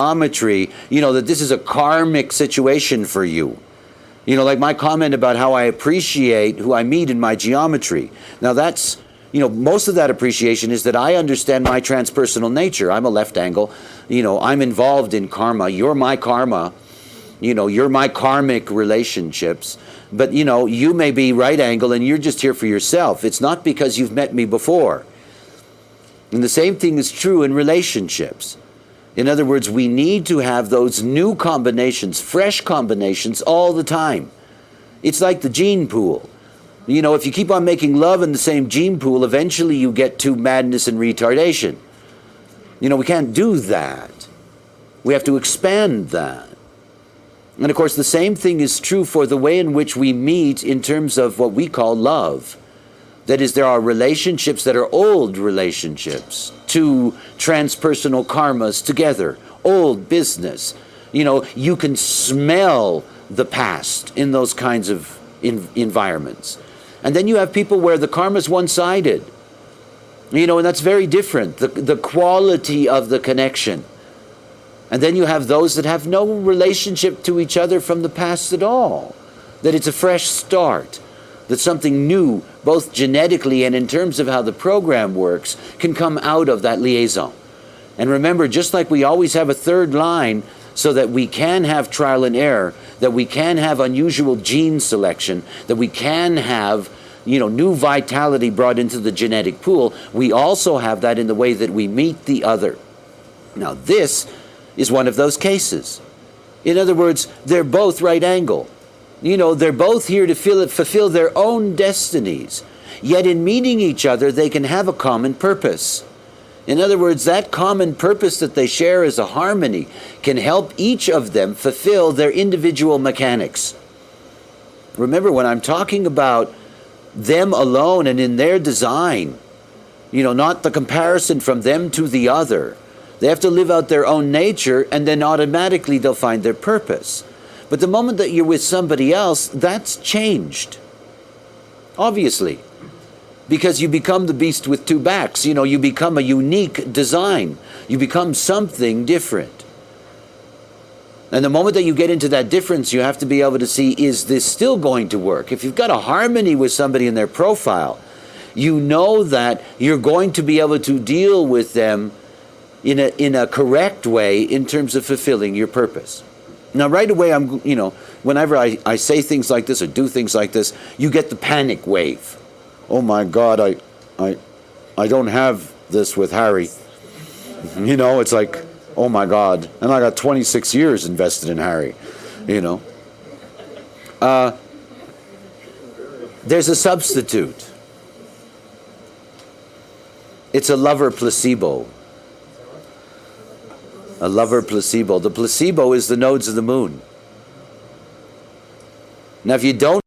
geometry, that this is a karmic situation for you. Like my comment about how I appreciate who I meet in my geometry. Now that's, most of that appreciation is that I understand my transpersonal nature. I'm a left angle. I'm involved in karma. You're my karma. You're my karmic relationships. But, you may be right angle and you're just here for yourself. It's not because you've met me before. And the same thing is true in relationships. In other words, we need to have those new combinations, fresh combinations all the time. It's like the gene pool. If you keep on making love in the same gene pool, eventually you get to madness and retardation. We can't do that. We have to expand that. And of course, the same thing is true for the way in which we meet in terms of what we call love. That is, there are relationships that are old relationships, two transpersonal karmas together, old business. You can smell the past in those kinds of environments. And then you have people where the karma's one-sided. And that's very different, the quality of the connection. And then you have those that have no relationship to each other from the past at all, that it's a fresh start, that something new, both genetically and in terms of how the program works, can come out of that liaison. And remember, just like we always have a third line so that we can have trial and error, that we can have unusual gene selection, that we can have new vitality brought into the genetic pool, we also have that in the way that we meet the other. Now this is one of those cases. In other words, they're both right angle. They're both here to fulfill their own destinies. Yet in meeting each other, they can have a common purpose. In other words, that common purpose that they share as a harmony can help each of them fulfill their individual mechanics. Remember, when I'm talking about them alone and in their design, not the comparison from them to the other. They have to live out their own nature, and then automatically they'll find their purpose. But the moment that you're with somebody else, that's changed. Obviously. Because you become the beast with two backs. You become a unique design. You become something different. And the moment that you get into that difference, you have to be able to see, is this still going to work? If you've got a harmony with somebody in their profile, you know that you're going to be able to deal with them in a correct way in terms of fulfilling your purpose. Now, right away, whenever I say things like this or do things like this, you get the panic wave. Oh my God, I don't have this with Harry. It's like, oh my God. And I got 26 years invested in Harry, There's a substitute. It's a lover placebo. A lover placebo. The placebo is the nodes of the moon. Now, if you don't